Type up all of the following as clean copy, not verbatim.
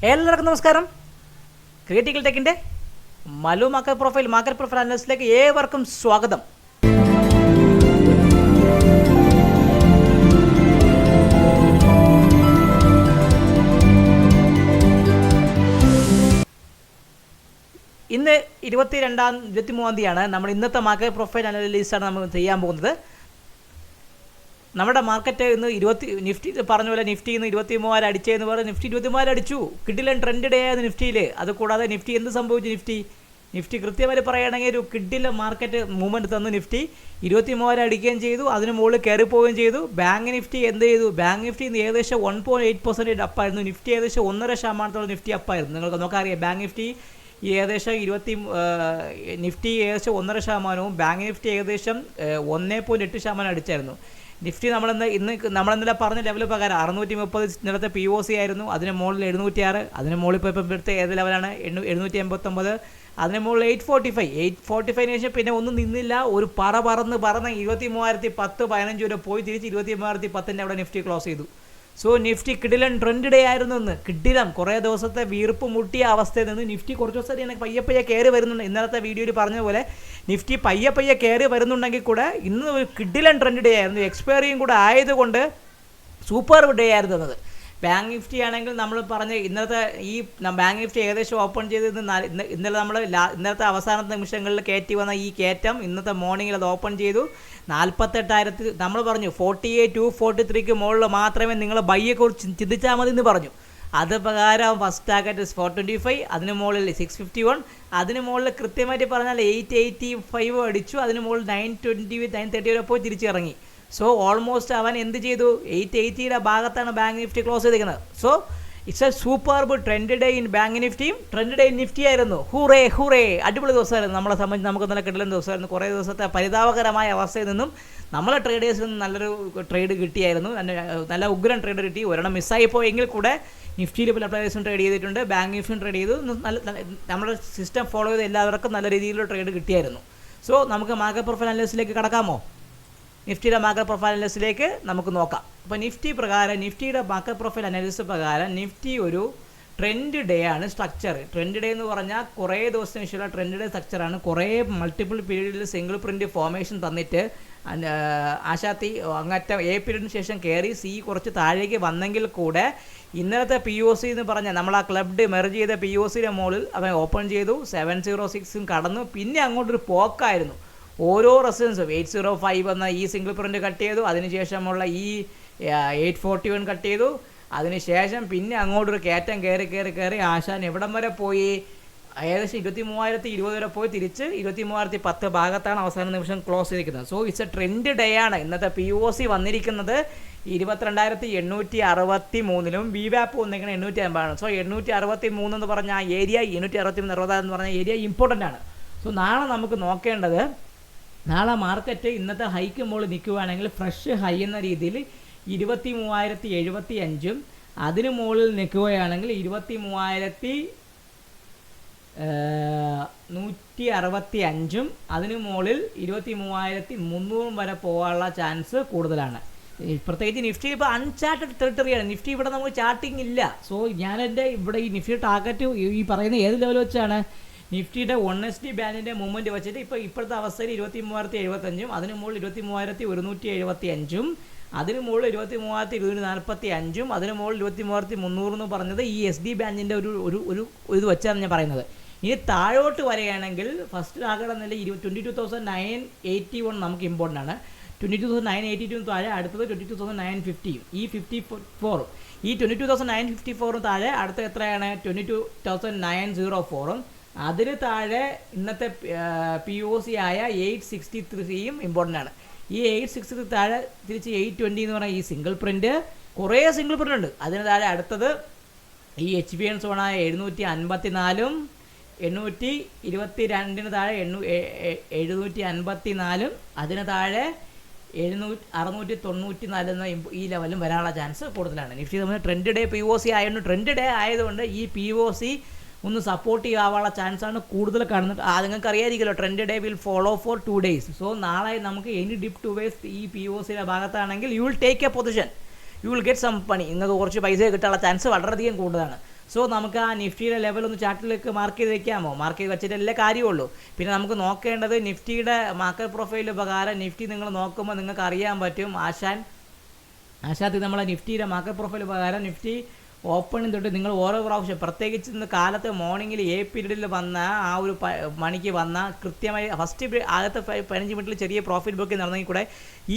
എല്ലാവർക്കും നമസ്കാരം. Creative ടെക്കിൻ്റെ Malu market profile അനാലിസിലേക്ക് ഏവർക്കും സ്വാഗതം. ഇന്ന് 23-ാം തീയതിയാണ്. നമ്മൾ ഇന്നത്തെ മാർക്കറ്റ് പ്രൊഫൈൽ അനാലിസിസാണ് നമ്മൾ ചെയ്യാൻ പോകുന്നത്. നമ്മുടെ മാർക്കറ്റ് ഇന്ന് നിഫ്റ്റി പറഞ്ഞ പോലെ നിഫ്റ്റി ഇന്ന് 23,000 അടിച്ചതെന്ന് പറഞ്ഞാൽ നിഫ്റ്റി 23,000 അടിച്ചു. കിഡിലൻ ട്രെൻഡ് ഡേ ആയിരുന്നു നിഫ്റ്റിയിൽ. അതുകൂടാതെ നിഫ്റ്റി എന്ത് സംഭവിച്ചു? നിഫ്റ്റി കൃത്യമായി പറയുകയാണെങ്കിൽ ഒരു കിഡിലെ മാർക്കറ്റ് മൂവ്മെൻറ്റ് തന്നു. നിഫ്റ്റി 23,000 അടിക്കുകയും ചെയ്തു, അതിന് മുകളിൽ കയറി പോവുകയും ചെയ്തു. ബാങ്ക് നിഫ്റ്റി എന്ത് ചെയ്തു? ബാങ്ക് നിഫ്റ്റി ഇന്ന് ഏകദേശം 1.8% അപ്പായിരുന്നു. നിഫ്റ്റി ഏകദേശം 1.5% നിഫ്റ്റി അപ്പായിരുന്നു. നിങ്ങൾക്ക് നോക്കാറിയാം, ബാങ്ക് നിഫ്റ്റി ഏകദേശം നിഫ്റ്റി ഏകദേശം 1.5%, ബാങ്ക് നിഫ്റ്റി ഏകദേശം 1.8% അടിച്ചായിരുന്നു. നിഫ്റ്റി നമ്മളിന്നലെ പറഞ്ഞ ലെവൽ പ്രകാരം 630 ഇന്നലത്തെ POC ആയിരുന്നു. അതിന് മുകളിൽ 706, അതിന് മുകളിൽ ഇപ്പോൾ ഇപ്പോഴത്തെ ഏത് ലെവലാണ്? 789, അതിന് മുകളിൽ 845. ശേഷം പിന്നെ ഒന്നും നിന്നില്ല. ഒരു പറന്ന് 23,010-15 വരെ പോയി തിരിച്ച് 23,010 അവിടെ നിഫ്റ്റി ക്ലോസ് ചെയ്തു. സോ നിഫ്റ്റി കിഡിലൻ ട്രെൻഡ് ഡേ ആയിരുന്നു ഇന്ന്. കിഡിലം കുറേ ദിവസത്തെ വീർപ്പ് മുട്ടിയ അവസ്ഥയിൽ നിന്ന് നിഫ്റ്റി കുറച്ച് ദിവസം എനിക്ക് പയ്യെ കയറി വരുന്നുണ്ട്. ഇന്നലത്തെ വീഡിയോയിൽ പറഞ്ഞതുപോലെ നിഫ്റ്റി പയ്യെ കയറി വരുന്നുണ്ടെങ്കിൽ കൂടെ ഇന്ന് ഒരു കിഡിലൻ ട്രെൻഡ് ഡേ ആയിരുന്നു. എക്സ്പയറിയും കൂടെ ആയതുകൊണ്ട് സൂപ്പർ ഡേ ആയിരുന്നു എന്നത്. ബാങ്ക് നിഫ്റ്റി ആണെങ്കിൽ നമ്മൾ പറഞ്ഞ ഇന്നലത്തെ ഈ ബാങ്ക് നിഫ്റ്റി ഏകദേശം ഓപ്പൺ ചെയ്ത് ഇന്നലെ നമ്മൾ ഇന്നലത്തെ അവസാനത്തെ നിമിഷങ്ങളിൽ കയറ്റി വന്ന ഈ കയറ്റം ഇന്നത്തെ മോർണിംഗിൽ അത് ഓപ്പൺ ചെയ്തു. 48,000 നമ്മൾ പറഞ്ഞു 48,243 മുകളിൽ മാത്രമേ നിങ്ങൾ ബൈയെക്കുറിച്ച് ചിന്തിച്ചാൽ മതി എന്ന് പറഞ്ഞു. അത് പ്രകാരം ഫസ്റ്റ് ടാർഗറ്റ് 425, അതിന് മുകളിൽ 651, അതിന് മുകളിൽ കൃത്യമായിട്ട് പറഞ്ഞാൽ 885 അടിച്ചു. അതിന് മുകളിൽ 920, 930 വരെ പോയി തിരിച്ചിറങ്ങി. സോ ഓൾമോസ്റ്റ് അവൻ എന്ത് ചെയ്തു? 880 ഭാഗത്താണ് ബാങ്ക് നിഫ്റ്റി ക്ലോസ് ചെയ്തിരിക്കുന്നത്. So it's a superb trend day in bank നിഫ്റ്റിയും ട്രെൻഡ് ഡേ ഇൻ നിഫ്റ്റി ആയിരുന്നു. ഹൂറേ അടിപൊളി ദിവസമായിരുന്നു. നമ്മളെ സംബന്ധിച്ച് നമുക്ക് നല്ല കിടലൻ ദിവസമായിരുന്നു. കുറേ ദിവസത്തെ പരിതാപകരമായ അവസ്ഥയിൽ നിന്നും നമ്മളെ ട്രേഡേഴ്സിൽ നിന്ന് നല്ലൊരു ട്രേഡ് കിട്ടിയായിരുന്നു. നല്ല ഉഗ്രൻ ട്രേഡ് കിട്ടി. ഒരെണ്ണം മിസ്സായി പോയെങ്കിൽ കൂടെ നിഫ്റ്റിയിൽ പല പ്ലേയേഴ്സും ട്രേഡ് ചെയ്തിട്ടുണ്ട്, ബാങ്ക് നിഫ്റ്റിയും ട്രേഡ് ചെയ്തു. നമ്മുടെ സിസ്റ്റം ഫോളോ ചെയ്ത് എല്ലാവർക്കും നല്ല രീതിയിലുള്ള ട്രേഡ് കിട്ടിയായിരുന്നു. സോ നമുക്ക് മാർക്കറ്റ് പ്രൊഫൈൽ അനാലിസിസിലേക്ക് കടക്കാമോ? നിഫ്റ്റിയുടെ മാർക്കറ്റ് പ്രൊഫൈൽ അനാലിസിസിലേക്ക് നമുക്ക് നോക്കാം. അപ്പോൾ നിഫ്റ്റിയുടെ മാർക്കറ്റ് പ്രൊഫൈൽ അനാലിസിസ് പ്രകാരം നിഫ്റ്റി ഒരു ട്രെൻഡ് ഡേ ആണ് സ്ട്രക്ചർ. ട്രെൻഡ് ഡേ എന്ന് പറഞ്ഞാൽ കുറേ ദിവസത്തിന് ശേഷമുള്ള ട്രെൻഡ് ഡേ സ്ട്രക്ചറാണ്. കുറേ മൾട്ടിപ്പിൾ പീരീഡിൽ സിംഗിൾ പ്രിൻറ്റ് ഫോർമേഷൻ തന്നിട്ട് ആശാത്തി അങ്ങറ്റം A പീരീഡിന് ശേഷം കയറി C കുറച്ച് താഴേക്ക് വന്നെങ്കിൽ കൂടെ ഇന്നലത്തെ POC എന്ന് പറഞ്ഞാൽ നമ്മൾ ആ ക്ലബ്ഡ് മെർജ് ചെയ്ത POCയുടെ മുകളിൽ അവൻ ഓപ്പൺ ചെയ്തു. 706 കടന്നു. പിന്നെ അങ്ങോട്ടൊരു പോക്കായിരുന്നു. ഓരോ റെസിഡൻസും 805 എന്ന ഈ സിംഗിൾ പ്രിൻ്റ് കട്ട് ചെയ്തു. അതിനുശേഷമുള്ള ഈ 841 കട്ട് ചെയ്തു. അതിനുശേഷം പിന്നെ അങ്ങോട്ടൊരു കയറ്റം കയറി ആശാൻ എവിടം വരെ പോയി? ഏകദേശം 23,020 വരെ പോയി തിരിച്ച് 23,010 ഭാഗത്താണ് അവസാന നിമിഷം ക്ലോസ് ചെയ്തിരിക്കുന്നത്. So it's A trend day ആണ്. ഇന്നത്തെ POC വന്നിരിക്കുന്നത് 22,863 VWAP വന്നിരിക്കുന്നത് 850. സോ 863 എന്ന് പറഞ്ഞ ആ ഏരിയ 863 എന്ന് പറഞ്ഞ ഏരിയ ഇമ്പോർട്ടൻ്റ് ആണ്. സോ നാളെ നമുക്ക് നോക്കേണ്ടത്, നാളെ മാർക്കറ്റ് ഇന്നത്തെ ഹൈക്ക് മുകളിൽ നിൽക്കുകയാണെങ്കിൽ ഫ്രഷ് ഹൈ എന്ന രീതിയിൽ 23,075, അതിന് മുകളിൽ നിൽക്കുകയാണെങ്കിൽ 23,165, അതിന് മുകളിൽ 23,300 വരെ പോകാനുള്ള ചാൻസ് കൂടുതലാണ്. പ്രത്യേകിച്ച് നിഫ്റ്റി ഇപ്പോൾ അൺചാർട്ടഡ് ടെറിട്ടറിയാണ്. നിഫ്റ്റി ഇവിടെ നമുക്ക് ചാർട്ടിങ് ഇല്ല. സോ ഞാനെൻ്റെ ഇവിടെ ഈ നിഫ്റ്റി ടാർഗറ്റ് ഈ പറയുന്ന ഏത് ലെവൽ വെച്ചാണ്? നിഫ്റ്റിയുടെ 1SD ബാൻഡിൻ്റെ മൂവ്മെൻറ്റ് വെച്ചിട്ട് ഇപ്പോഴത്തെ അവസ്ഥയിൽ 23,075, അതിന് മുകളിൽ 23,175, അതിന് മുകളിൽ 23,245, അതിന് മുകളിൽ 23,300 എന്ന് പറഞ്ഞത് ഈ SD ബാൻഡിൻ്റെ ഒരു ഇത് വെച്ചാണ് ഞാൻ പറയുന്നത്. ഇനി താഴോട്ട് വരികയാണെങ്കിൽ ഫസ്റ്റ് ടാർഗറ്റ് എന്നല്ല 22,981 നമുക്ക് ഇമ്പോർട്ടൻ്റ് ആണ്. 22,982 താഴെ അടുത്തത് 22,950, ഈ 54, ഈ 22,954 താഴെ അടുത്ത എത്രയാണ്? 22,904. അതിന് താഴെ ഇന്നത്തെ POC ആയ 863 ഇമ്പോർട്ടൻ്റ് ആണ്. ഈ 863 താഴെ തിരിച്ച് 820 എന്ന് പറഞ്ഞാൽ ഈ സിംഗിൾ പ്രിൻ്റ്, കുറേ സിംഗിൾ പ്രിൻ്റ് ഉണ്ട്. അതിന് താഴെ അടുത്തത് ഈ HBN സോണായ 754, 822 താഴെ 754, അതിന് താഴെ 694 എന്ന ഈ ലെവലും വരാനുള്ള ചാൻസ് കൂടുതലാണ്. നിഫ്റ്റി നമ്മൾ ട്രെൻഡ് ഡേ POC ആയതുകൊണ്ട്, ട്രെൻഡ് ഡേ ആയതുകൊണ്ട് ഈ POC ഒന്ന് സപ്പോർട്ട് ചെയ്യാനുള്ള ചാൻസാണ് കൂടുതൽ കാണുന്നത്. നിങ്ങൾക്ക് അറിയാതിരിക്കുമല്ലോ, trend day will follow for 2 days. So നാളെ നമുക്ക് എനി ഡിപ്പ് ടു വേസ് ഈ POCയുടെ ഭാഗത്താണെങ്കിൽ you will take a position, you will get some പണി. നിങ്ങൾക്ക് കുറച്ച് പൈസ കിട്ടാനുള്ള ചാൻസ് വളരെയധികം കൂടുതലാണ്. സോ നമുക്ക് ആ നിഫ്റ്റിയുടെ ലെവൽ ഒന്ന് ചാർട്ടിലേക്ക് മാർക്ക് ചെയ്ത് വെക്കാമോ? മാർക്ക് ചെയ്ത് വെച്ചിട്ടല്ലേ കാര്യമുള്ളൂ. പിന്നെ നമുക്ക് നോക്കേണ്ടത് നിഫ്റ്റിയുടെ മാർക്കറ്റ് പ്രൊഫൈൽ പ്രകാരം നിഫ്റ്റി നിങ്ങൾ നോക്കുമ്പോൾ നിങ്ങൾക്ക് അറിയാൻ പറ്റും. ആശാത്തി നമ്മളെ നിഫ്റ്റിയുടെ മാർക്കറ്റ് പ്രൊഫൈൽ പ്രകാരം നിഫ്റ്റി ഓപ്പണിംഗ് തൊട്ട് നിങ്ങൾ ഓരോ പ്രാവശ്യം പ്രത്യേകിച്ച് ഇന്ന് കാലത്ത് മോർണിംഗിൽ എ പീരീഡിൽ വന്ന ആ ഒരു മണിക്ക് വന്ന കൃത്യമായി ഫസ്റ്റ് ആദ്യത്തെ 15 മിനിറ്റിൽ ചെറിയ പ്രോഫിറ്റ് ബുക്കിംഗ് നടന്നെങ്കിൽ കൂടെ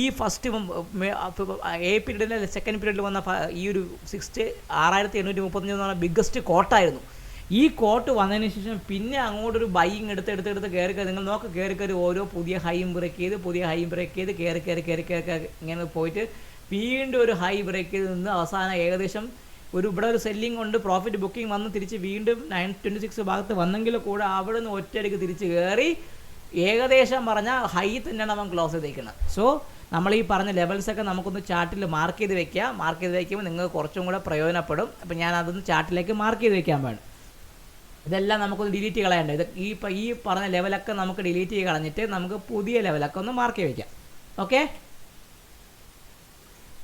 ഈ ഫസ്റ്റ് എ പീരീഡിലെ സെക്കൻഡ് പീരീഡിൽ വന്ന ഈ ഒരു 6835 എന്ന് പറഞ്ഞ ബിഗ്ഗസ്റ്റ് കോട്ടായിരുന്നു. ഈ കോട്ട് വന്നതിന് ശേഷം പിന്നെ അങ്ങോട്ടൊരു ബൈയിങ് എടുത്ത് കയറി നിങ്ങൾ നോക്ക് കയറി ഓരോ പുതിയ ഹൈയും ബ്രേക്ക് ചെയ്ത് കയറി ഇങ്ങനെ പോയിട്ട് വീണ്ടും ഒരു ഹൈ ബ്രേക്ക് ചെയ്ത് നിന്ന് അവസാനം ഏകദേശം ഇവിടെ ഒരു സെല്ലിംഗ് കൊണ്ട് പ്രോഫിറ്റ് ബുക്കിംഗ് വന്ന് തിരിച്ച് വീണ്ടും 926 ഭാഗത്ത് വന്നെങ്കിൽ കൂടെ അവിടെ നിന്ന് ഒറ്റയടിക്ക് തിരിച്ച് കയറി ഏകദേശം പറഞ്ഞാൽ ഹൈ തന്നെയാണ് അവൻ ക്ലോസ് ചെയ്തേക്കുന്നത്. സോ നമ്മൾ ഈ പറഞ്ഞ ലെവൽസൊക്കെ നമുക്കൊന്ന് ചാർട്ടിൽ മാർക്ക് ചെയ്ത് വയ്ക്കുമ്പോൾ നിങ്ങൾക്ക് കുറച്ചും കൂടെ പ്രയോജനപ്പെടും. അപ്പോൾ ഞാൻ അതൊന്ന് ചാർട്ടിലേക്ക് മാർക്ക് ചെയ്ത് വയ്ക്കാൻ വേണം. ഇതെല്ലാം നമുക്കൊന്ന് ഡിലീറ്റ് കളയണ്ട. ഈ പറഞ്ഞ ലെവലൊക്കെ നമുക്ക് ഡിലീറ്റ് ചെയ്ത് കളഞ്ഞിട്ട് നമുക്ക് പുതിയ ലെവലൊക്കെ ഒന്ന് മാർക്ക് ചെയ്ത് വയ്ക്കാം. ഓക്കെ,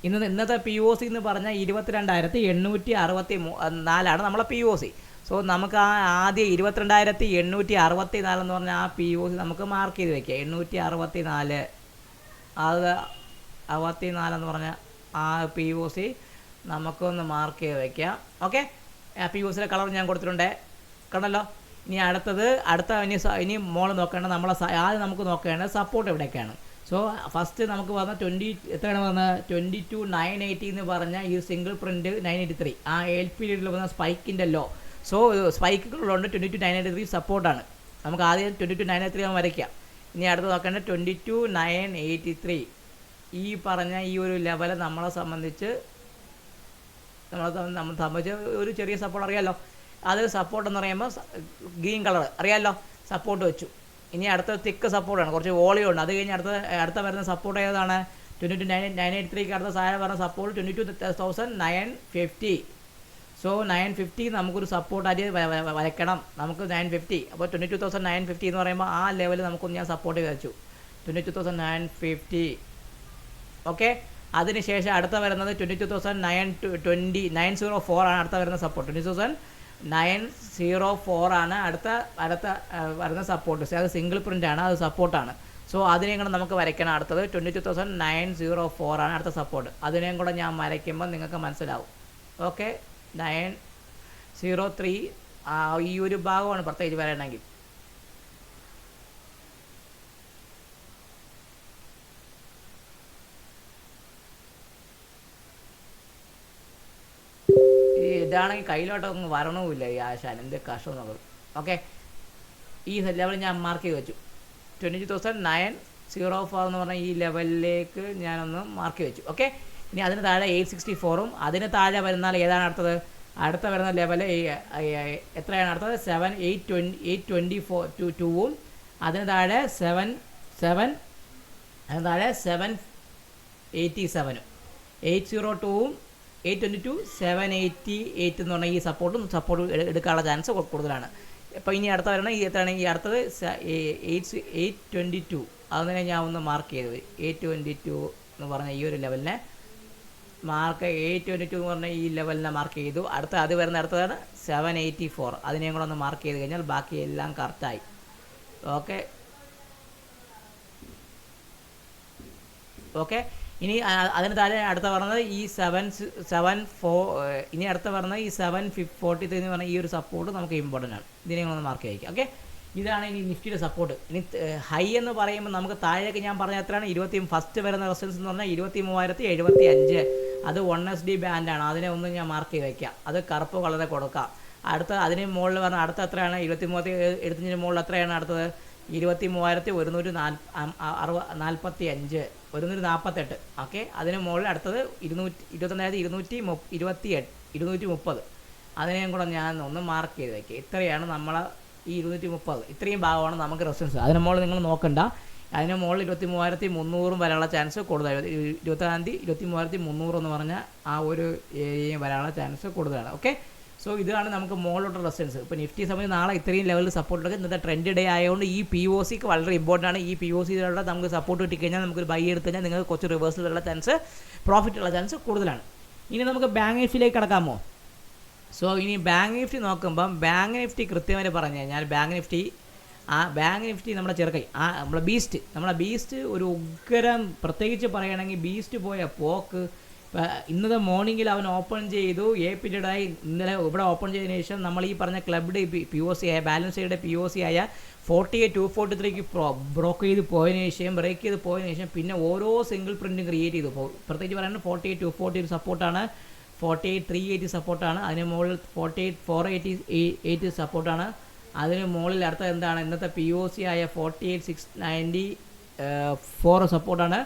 ഇന്നത്തെ പി ഒ സി എന്ന് പറഞ്ഞാൽ 22,864 നമ്മളെ പി ഒ സി. സോ നമുക്ക് ആ ആദ്യം 22,864 എന്ന് പറഞ്ഞാൽ ആ പി ഒ സി നമുക്ക് മാർക്ക് ചെയ്ത് വയ്ക്കാം. 864 എന്ന് പറഞ്ഞാൽ ആ പി ഒ സി നമുക്കൊന്ന് മാർക്ക് ചെയ്ത് വയ്ക്കാം. ഓക്കെ, ആ പി ഒ സിയുടെ കളർ ഞാൻ കൊടുത്തിട്ടുണ്ട്, കണ്ടല്ലോ. ഇനി ഇനി മോൾ നോക്കേണ്ടത് ആദ്യം നമുക്ക് നോക്കേണ്ടത് സപ്പോർട്ട് എവിടെയൊക്കെയാണ്. സോ ഫസ്റ്റ് നമുക്ക് വന്ന 22,980 എന്ന് പറഞ്ഞാൽ ഈ സിംഗിൾ പ്രിൻറ്റ് 983 ആ എൽ പീരീഡിൽ വന്ന സ്പൈക്കിൻ്റെ ലോ. സോ സ്പൈക്കുകളുണ്ട് 22,983 സപ്പോർട്ടാണ്. നമുക്ക് ആദ്യം 22,983 വരയ്ക്കാം. ഇനി അടുത്ത് നോക്കേണ്ടത് 22,983 ഈ പറഞ്ഞ ഈ ഒരു ലെവൽ നമ്മളെ സംബന്ധിച്ച് ഒരു ചെറിയ സപ്പോർട്ട് അറിയാമല്ലോ. അത് സപ്പോർട്ട് എന്ന് പറയുമ്പോൾ ഗ്രീൻ കളർ അറിയാമല്ലോ, സപ്പോർട്ട് വെച്ചു. ഇനി അടുത്ത തിക്ക് സപ്പോർട്ടാണ്, കുറച്ച് വോളിയം ഉണ്ട്. അത് കഴിഞ്ഞ് അടുത്ത വരുന്ന സപ്പോർട്ട് ഏതാണ്? 22,983 അടുത്ത സാധനം പറഞ്ഞ സപ്പോർട്ട് 22,950. സോ 950 നമുക്കൊരു സപ്പോർട്ടായിട്ട് വരയ്ക്കണം. നമുക്ക് 950, അപ്പോൾ 22,950 എന്ന് പറയുമ്പോൾ ആ ലെവൽ നമുക്കൊന്ന് ഞാൻ സപ്പോർട്ട് വെച്ചു 22,950. ഓക്കെ, അതിനുശേഷം അടുത്ത വരുന്നത് 22,904 ആണ് അടുത്ത വരുന്ന സപ്പോർട്ട്. 22,904 ആണ് അടുത്ത വരുന്ന സപ്പോർട്ട്. അത് സിംഗിൾ പ്രിൻ്റ് ആണ്, അത് സപ്പോർട്ടാണ്. സോ അതിനെയും കൂടെ നമുക്ക് വരയ്ക്കണം. അടുത്തത് 22,904 ആണ് അടുത്ത സപ്പോർട്ട്. അതിനെയും കൂടെ ഞാൻ വരയ്ക്കുമ്പോൾ നിങ്ങൾക്ക് മനസ്സിലാവും. ഓക്കെ, 903 ഈ ഒരു ഭാഗമാണ് പ്രത്യേകിച്ച് വരണമെങ്കിൽ. ഇതാണെങ്കിൽ കയ്യിലോട്ടൊന്നും വരണമില്ല ഈ ആശാൻ, എന്ത് കഷ്ടം നോക്കും. ഓക്കെ, ഈ ലെവൽ ഞാൻ മാർക്ക് ചെയ്ത് വെച്ചു. 22,904 എന്ന് പറഞ്ഞാൽ ഈ ലെവലിലേക്ക് ഞാനൊന്ന് മാർക്ക് വെച്ചു. ഓക്കെ, ഇനി അതിന് താഴെ 864ഉം അതിന് താഴെ വരുന്നാൽ ഏതാണ് അടുത്ത വരുന്ന ലെവൽ എത്രയാണ് അടുത്തത്? 7,824 അതിന് താഴെ 787 802 822 788 എന്ന് പറഞ്ഞാൽ ഈ സപ്പോർട്ട് എടുക്കാനുള്ള ചാൻസ് കൂടുതലാണ്. അപ്പോൾ ഇനി അടുത്ത വരണം ഈ എത്രയാണ്? ഈ അടുത്തത് 822 അതിനെ ഞാൻ ഒന്ന് മാർക്ക് ചെയ്തു. 822 എന്ന് പറഞ്ഞ ഈ ഒരു ലെവലിനെ 822 എന്ന് പറഞ്ഞ ഈ ലെവലിനെ മാർക്ക് ചെയ്തു. അത് വരുന്ന അടുത്തതാണ് 784. അതിനെയും കൂടെ ഒന്ന് മാർക്ക് ചെയ്ത് കഴിഞ്ഞാൽ ബാക്കി എല്ലാം കറക്റ്റായി. ഓക്കെ, ഇനി അതിന് താഴെ അടുത്ത പറഞ്ഞത് ഈ 774. ഇനി അടുത്ത പറഞ്ഞത് ഈ 743 എന്ന് പറഞ്ഞാൽ ഈ ഒരു സപ്പോർട്ട് നമുക്ക് ഇമ്പോർട്ടൻ്റ് ആണ്. ഇതിനെ ഒന്ന് മാർക്ക് ചെയ്യിക്കാം. ഓക്കെ, ഇതാണ് ഇനി നിഫ്റ്റിയുടെ സപ്പോർട്ട്. ഇനി ഹൈ എന്ന് പറയുമ്പോൾ നമുക്ക് താഴേക്ക് ഞാൻ പറഞ്ഞ എത്രയാണ്? ഫസ്റ്റ് വരുന്ന റെസിസ്റ്റൻസ് എന്ന് പറഞ്ഞാൽ 23,075. അത് 1SD ബാൻഡാണ്. അതിനെ ഒന്ന് ഞാൻ മാർക്ക് ചെയ്ത് വയ്ക്കാം. അത് കറുപ്പ് കളറെ കൊടുക്കാം. അതിന് മുകളിൽ പറഞ്ഞാൽ അടുത്ത എത്രയാണ്? 23,075 മുകളിൽ എത്രയാണ് അടുത്തത്? 23,145 148. ഓക്കെ, അതിന് മുകളിൽ അടുത്തത് 230,230. അതിനെയും കൂടെ ഞാൻ ഒന്ന് മാർക്ക് ചെയ്ത് വയ്ക്കുക. ഇത്രയാണ് നമ്മളെ ഈ 230. ഇത്രയും ഭാഗമാണ് നമുക്ക് റെസിസ്റ്റൻസ്. അതിന് മുകളിൽ നിങ്ങൾ നോക്കണ്ട. അതിന് മുകളിൽ 23,300 വരാനുള്ള ചാൻസ് കൂടുതലാണ്. 23,300 എന്ന് പറഞ്ഞാൽ ആ ഒരു ഏരിയയും വരാനുള്ള ചാൻസ് കൂടുതലാണ്. ഓക്കെ, സോ ഇതാണ് നമുക്ക് മുകളിലോട്ട് റെസിസ്റ്റൻസ്. ഇപ്പോൾ നിഫ്റ്റി സമയത്ത് നാളെ ഇത്രയും ലെവലിൽ സപ്പോർട്ട് എടുക്കുക. ഇന്നത്തെ ട്രെൻഡ് ഡേ ആയതുകൊണ്ട് ഈ പി ഒ സിക്ക് വളരെ ഇമ്പോർട്ടൻ്റ് ആണ്. ഈ പി ഒ സിയിലുള്ള നമുക്ക് സപ്പോർട്ട് കിട്ടിക്കഴിഞ്ഞാൽ നമുക്കൊരു ബൈ എടുത്തു കഴിഞ്ഞാൽ നിങ്ങൾക്ക് കുറച്ച് റിവേഴ്സലുള്ള ചാൻസ്, പ്രോഫിറ്റുള്ള ചാൻസ് കൂടുതലാണ്. ഇനി നമുക്ക് ബാങ്ക് നിഫ്റ്റിയിലേക്ക് കടക്കാമോ? സോ ഇനി ബാങ്ക് നിഫ്റ്റി നോക്കുമ്പം ബാങ്ക് നിഫ്റ്റി കൃത്യമായിട്ട് പറഞ്ഞു കഴിഞ്ഞാൽ ബാങ്ക് നിഫ്റ്റി നമ്മുടെ ചെറുക്കൈ നമ്മളെ ബീസ്റ്റ് ഒരു ഉഗ്രം, പ്രത്യേകിച്ച് പറയുകയാണെങ്കിൽ ബീസ്റ്റ് പോയ പോക്ക്. ഇന്നത്തെ മോർണിംഗിൽ അവൻ ഓപ്പൺ ചെയ്തു, എ പീരീഡായി. ഇന്നലെ ഇവിടെ ഓപ്പൺ ചെയ്തതിനു ശേഷം നമ്മൾ ഈ പറഞ്ഞ ക്ലബ്ഡ് POC ആയ ബാലൻസ് POC ആയ 48,243 ബ്രോക്ക് ചെയ്ത് പോയതിനു ശേഷം, ബ്രേക്ക് ചെയ്ത് പോയതിനു ശേഷം പിന്നെ ഓരോ സിംഗിൾ പ്രിൻറ്റും ക്രിയേറ്റ് ചെയ്തു. പ്രത്യേകിച്ച് പറയുന്നത് 48,240 സപ്പോർട്ടാണ്, 48,380 സപ്പോർട്ടാണ്, അതിന് മുകളിൽ 48,488 സപ്പോർട്ടാണ്. അതിന് മുകളിൽ അടുത്ത എന്താണ് ഇന്നത്തെ POC ആയ 48,694 സപ്പോർട്ടാണ്.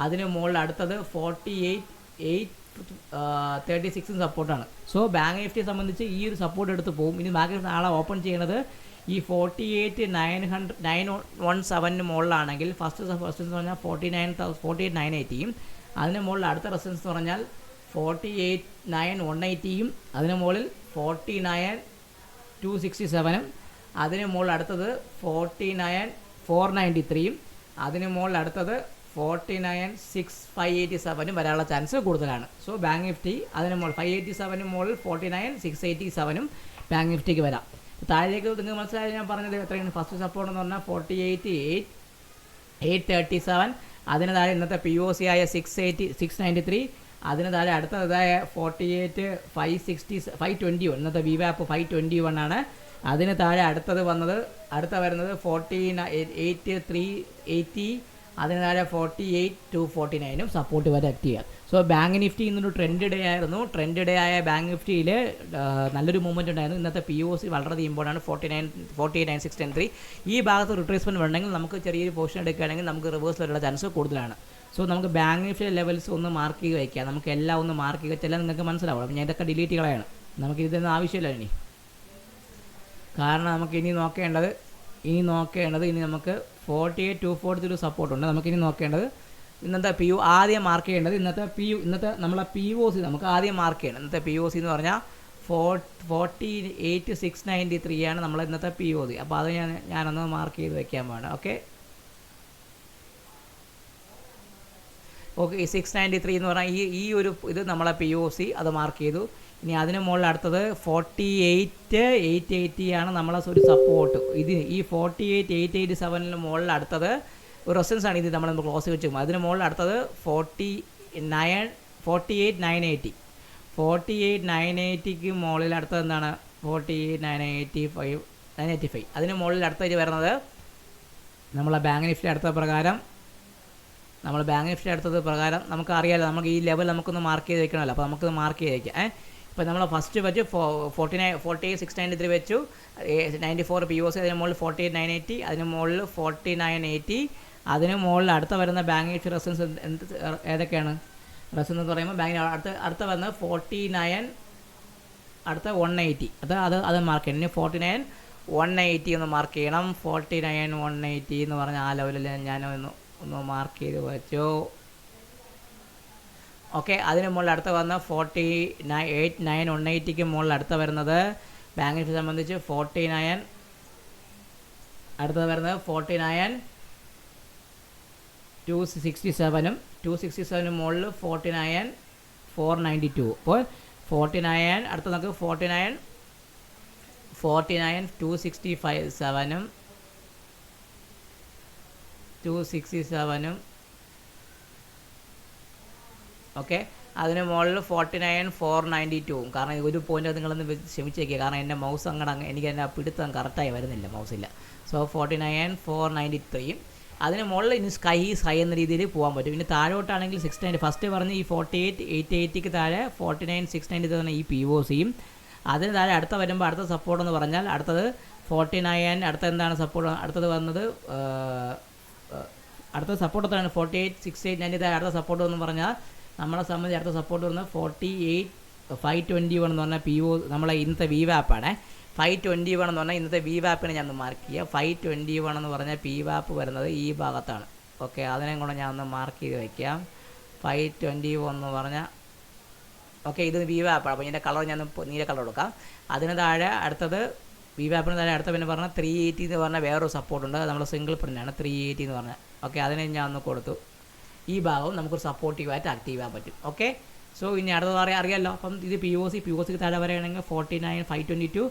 അതിന് മുകളിൽ അടുത്തത് 48,836 സപ്പോർട്ടാണ്. സോ ബാങ്ക് നിഫ്റ്റിയെ സംബന്ധിച്ച് ഈ ഒരു സപ്പോർട്ട് എടുത്ത് പോകും. ഇനി ബാക്കി നാളെ ഓപ്പൺ ചെയ്യുന്നത് ഈ 48,917 മുകളിലാണെങ്കിൽ ഫസ്റ്റ് റെസിസ്റ്റൻസ് എന്ന് പറഞ്ഞാൽ 48,980യും, അതിന് മുകളിൽ അടുത്ത റെസിസ്റ്റൻസ് എന്ന് പറഞ്ഞാൽ 48,180യും, അതിന് മുകളിൽ 49,267നും, അതിന് മുകളിൽ അടുത്തത് 49,493യും, അതിന് മുകളിൽ അടുത്തത് 49,687നും വരാനുള്ള ചാൻസ് കൂടുതലാണ്. സോ ബാങ്ക് നിഫ്റ്റി അതിന് മുകളിൽ 587 മുകളിൽ 49,687നും ബാങ്ക് നിഫ്റ്റിക്ക് വരാം. താഴേക്ക് നിങ്ങൾ മനസ്സിലായി ഞാൻ പറഞ്ഞത് എത്രയാണ്? ഫസ്റ്റ് സപ്പോർട്ട് എന്ന് പറഞ്ഞാൽ 48,837, അതിന് താഴെ ഇന്നത്തെ POC ആയ 693, അതിന് താഴെ അടുത്തതായ 48,521 ഇന്നത്തെ VWAP 521 ആണ്. അതിന് താഴെ അടുത്ത വരുന്നത് 48,380, അതിന് താഴെ 48,249നും സപ്പോർട്ട് വരെ ആക്ട് ചെയ്യാം. സോ ബാങ്ക് നിഫ്റ്റി ഇന്നൊരു ട്രെൻഡ് ഡേ ആയിരുന്നു. ട്രെൻഡ് ഡേ ആയ ബാങ്ക് നിഫ്റ്റിയിൽ നല്ലൊരു മൂവ്മെൻറ്റ് ഉണ്ടായിരുന്നു. ഇന്നത്തെ POC വളരെ ഇമ്പോർട്ടൻ്റ് ആണ്, 48,963. ഈ ഭാഗത്ത് റിട്രേസ്മെൻറ്റ് വേണമെങ്കിൽ നമുക്ക് ചെറിയൊരു പോർഷൻ എടുക്കുകയാണെങ്കിൽ നമുക്ക് റിവേഴ്സ് വരെയുള്ള ചാൻസ് കൂടുതലാണ്. സോ നമുക്ക് ബാങ്ക് നിഫ്റ്റിയുടെ ലെവൽസ് ഒന്ന് മാർക്ക് ചെയ്ത് വയ്ക്കാം. നമുക്ക് എല്ലാം ഒന്ന് മാർക്ക് ചെയ്ത് വെച്ചാൽ നിങ്ങൾക്ക് മനസ്സിലാവും. ഞാൻ ഇതൊക്കെ ഡിലീറ്റ് കളയാണ്, നമുക്ക് ഇതൊന്നും ആവശ്യമില്ല ഇനി. കാരണം നമുക്ക് ഇനി നോക്കേണ്ടത് നമുക്ക് 48,243 സപ്പോർട്ടുണ്ട്. നമുക്കിനി നോക്കേണ്ടത് ഇന്നത്തെ ആദ്യം മാർക്ക് ചെയ്യേണ്ടത് ഇന്നത്തെ നമ്മളെ POC നമുക്ക് ആദ്യം മാർക്ക് ചെയ്യണം. ഇന്നത്തെ POC എന്ന് പറഞ്ഞാൽ 48,693 ആണ് നമ്മളെ ഇന്നത്തെ POC. അപ്പോൾ അത് ഞാനൊന്ന് മാർക്ക് ചെയ്ത് വെക്കാൻ വേണം. ഓക്കെ, 693 എന്ന് പറഞ്ഞാൽ ഇത് നമ്മളെ POC, അത് മാർക്ക് ചെയ്തു. ഇനി അതിന് മുകളിൽ അടുത്തത് 48,880 ആണ് നമ്മളെ ഒരു സപ്പോർട്ട്. ഈ 48,887 മുകളിൽ അടുത്തത് ഒരു റെസിസ്റ്റൻസ് ആണ്. ഇത് നമ്മൾ ക്ലോസ് വെച്ച് അതിന് മുകളിൽ അടുത്തത് 48,980. 48,980ക്ക് മുകളിൽ അടുത്തത് എന്താണ്? 48,985. അതിന് മുകളിൽ അടുത്തത് വരുന്നത് നമ്മളെ ബാങ്ക് നിഫ്റ്റി അടുത്ത പ്രകാരം നമുക്ക് അറിയാമല്ലോ, നമുക്ക് ഈ ലെവൽ നമുക്കൊന്ന് മാർക്ക് ചെയ്ത് വെക്കണമല്ലോ. അപ്പോൾ നമുക്കൊന്ന് മാർക്ക് ചെയ്ത് വയ്ക്കാം. ഇപ്പോൾ നമ്മൾ ഫസ്റ്റ് വെച്ച് 48,693 വെച്ചു, 94 POC, അതിന് മുകളിൽ 48,980, അതിന് മുകളിൽ 49,80, അതിന് മുകളിൽ അടുത്ത വരുന്ന ബാങ്ക് നിഫ്റ്റി റെസിസ്റ്റൻസ് ഏതൊക്കെയാണ്? റെസിസ്റ്റൻസ് എന്ന് പറയുമ്പോൾ ബാങ്കിന് അടുത്ത വരുന്നത് 49, അടുത്ത 180, അത് മാർക്ക് ചെയ്യണം. ഇനി 49,180 ഒന്ന് മാർക്ക് ചെയ്യണം. 49,180 എന്ന് പറഞ്ഞാൽ ആ ലെവലിൽ ഞാൻ ഒന്ന് മാർക്ക് ചെയ്ത് വെച്ചു. ഓക്കെ, അതിന് മുകളിൽ അടുത്ത വന്ന 48,980ക്ക് മുകളിൽ അടുത്ത വരുന്നത് ബാങ്ക് നിഫ്റ്റി സംബന്ധിച്ച് 49, അടുത്തത് വരുന്നത് 49,267നും 267 മുകളിൽ 49,492. അപ്പോൾ 49 അടുത്ത നമുക്ക് 49,267നും 267നും ഓക്കെ, അതിന് മുകളിൽ 49,492. കാരണം ഒരു പോയിൻ്റ് നിങ്ങളൊന്ന് ക്ഷമിച്ചേക്കുക, കാരണം എൻ്റെ മൗസ് എനിക്ക് എൻ്റെ പിടുത്തം കറക്റ്റായി വരുന്നില്ല, മൗസില്ല. സോ 49,493. അതിന് മുകളിൽ ഇനി സ്കൈ എന്ന രീതിയിൽ പോകാൻ പറ്റും. ഇനി താഴോട്ടാണെങ്കിൽ 690. ഫസ്റ്റ് പറഞ്ഞ് ഈ 48,880ക്ക് താഴെ 49,690 തന്നെ ഈ POCയും. അതിന് താഴെ അടുത്ത വരുമ്പോൾ അടുത്ത സപ്പോർട്ട് എന്ന് പറഞ്ഞാൽ അടുത്തത് 49, അടുത്ത എന്താണ് സപ്പോർട്ട്? അടുത്തത് വന്നത് അടുത്ത സപ്പോർട്ട് എത്രയാണ്? 48,689. അടുത്ത സപ്പോർട്ട് എന്ന് പറഞ്ഞാൽ നമ്മളെ സംബന്ധിച്ച് അടുത്ത സപ്പോർട്ട് വരുന്നത് 48,521 എന്ന് പറഞ്ഞാൽ നമ്മളെ ഇന്നത്തെ VWAP ആണ്. 521 എന്ന് പറഞ്ഞാൽ ഇന്നത്തെ VWAPനെ ഞാൻ ഒന്ന് മാർക്ക് ചെയ്യുക. 521 എന്ന് പറഞ്ഞാൽ PWAP വരുന്നത് ഈ ഭാഗത്താണ്. ഓക്കെ, അതിനെ കൂടെ ഞാൻ ഒന്ന് മാർക്ക് ചെയ്ത് വയ്ക്കാം. 521 എന്ന് പറഞ്ഞാൽ ഓക്കെ, ഇത് VWAP ആണ്. അപ്പോൾ ഇതിൻ്റെ കളർ ഞാൻ നീല കളർ കൊടുക്കാം. അതിന് താഴെ അടുത്തത് VWAPന് താഴെ അടുത്ത പിന്നെ പറഞ്ഞാൽ 380 എന്ന് പറഞ്ഞാൽ വേറൊരു സപ്പോർട്ടുണ്ട്. അത് നമ്മുടെ സിംഗിൾ പ്രിൻ്റാണ് 380 എന്ന് പറഞ്ഞാൽ. ഓക്കെ, അതിനെ ഞാൻ ഒന്ന് കൊടുത്തു. ഈ ഭാഗവും നമുക്കൊരു സപ്പോർട്ടീവായിട്ട് ആക്റ്റീവ് ചെയ്യാൻ പറ്റും. ഓക്കെ, സോ ഇനി അടുത്തത് അറിയാമല്ലോ. അപ്പം ഇത് പി ഒ സിക്ക് താഴെ പറയുകയാണെങ്കിൽ 49,522,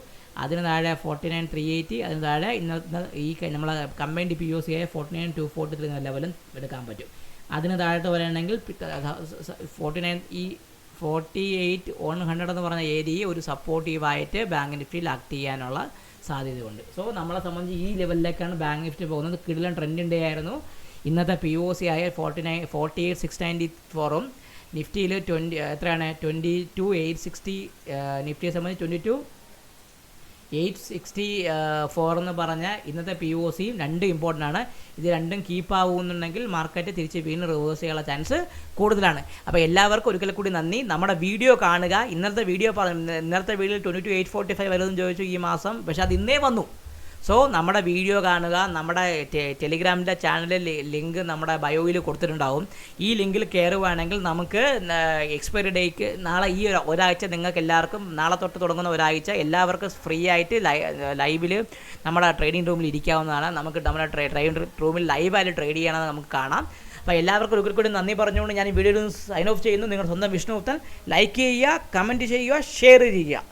അതിന് താഴെ 49,380, അതിന് താഴെ ഇന്നത്തെ ഈ നമ്മളെ കമ്പൈൻഡ് പി ഒ സി ആയ 49,243 എന്ന ലെവലും എടുക്കാൻ പറ്റും. അതിന് താഴോട്ട് പറയുകയാണെങ്കിൽ 48,100 എന്ന് പറഞ്ഞ ഏരിയയെ ഒരു സപ്പോർട്ടീവായിട്ട് ബാങ്ക് നിഫ്റ്റിയിൽ ആക്ട് ചെയ്യാനുള്ള സാധ്യതയുണ്ട്. സോ നമ്മളെ സംബന്ധിച്ച് ഈ ലെവലിലേക്കാണ് ബാങ്ക് നിഫ്റ്റി പോകുന്നത്. കിടിലൻ ട്രെൻഡിൻ്റെ ആയിരുന്നു. ഇന്നത്തെ പി ഒ സി ആയ 48,694ഉം നിഫ്റ്റിയിൽ എത്രയാണ് 22,860, നിഫ്റ്റിയെ സംബന്ധിച്ച് 22,864 എന്ന് പറഞ്ഞ ഇന്നത്തെ പി ഒ സിയും രണ്ടും ഇമ്പോർട്ടൻ്റ് ആണ്. ഇത് രണ്ടും കീപ്പ് ആവുന്നുണ്ടെങ്കിൽ മാർക്കറ്റ് തിരിച്ച് വീണ്ടും റിവേഴ്സ് ചെയ്യാനുള്ള ചാൻസ് കൂടുതലാണ്. അപ്പോൾ എല്ലാവർക്കും ഒരിക്കൽ കൂടി നന്ദി. നമ്മുടെ വീഡിയോ കാണുക. ഇന്നത്തെ വീഡിയോയിൽ 22,845 വരുമെന്ന് ചോദിച്ചു ഈ മാസം, പക്ഷേ അത് ഇന്നേ വന്നു. സോ നമ്മുടെ വീഡിയോ കാണുക. നമ്മുടെ ടെലിഗ്രാമിൻ്റെ ചാനലിൽ ലിങ്ക് നമ്മുടെ ബയോയിൽ കൊടുത്തിട്ടുണ്ടാവും. ഈ ലിങ്കിൽ കയറുകയാണെങ്കിൽ നമുക്ക് എക്സ്പയറി ഡേക്ക് നാളെ ഈ ഒരാഴ്ച നിങ്ങൾക്ക് എല്ലാവർക്കും നാളെ തൊട്ട് തുടങ്ങുന്ന ഒരാഴ്ച എല്ലാവർക്കും ഫ്രീ ആയിട്ട് ലൈവിൽ നമ്മുടെ ട്രേഡിംഗ് റൂമിൽ ഇരിക്കാവുന്നതാണ്. നമുക്ക് നമ്മുടെ ട്രേഡിംഗ് റൂമിൽ ലൈവായിട്ട് ട്രേഡ് ചെയ്യണമെന്ന് നമുക്ക് കാണാം. അപ്പോൾ എല്ലാവർക്കും ഒരിക്കൽ കൂടി നന്ദി പറഞ്ഞുകൊണ്ട് ഞാൻ ഈ വീഡിയോയിൽ സൈൻ ഓഫ് ചെയ്യുന്നു. നിങ്ങളുടെ സ്വന്തം വിഷ്ണുഗുപ്തൻ. ലൈക്ക് ചെയ്യുക, കമൻറ്റ് ചെയ്യുക, ഷെയർ ചെയ്യുക.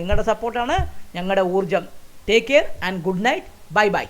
നിങ്ങളുടെ സപ്പോർട്ടാണ് ഞങ്ങളുടെ ഊർജ്ജം. Take care and good night. Bye bye.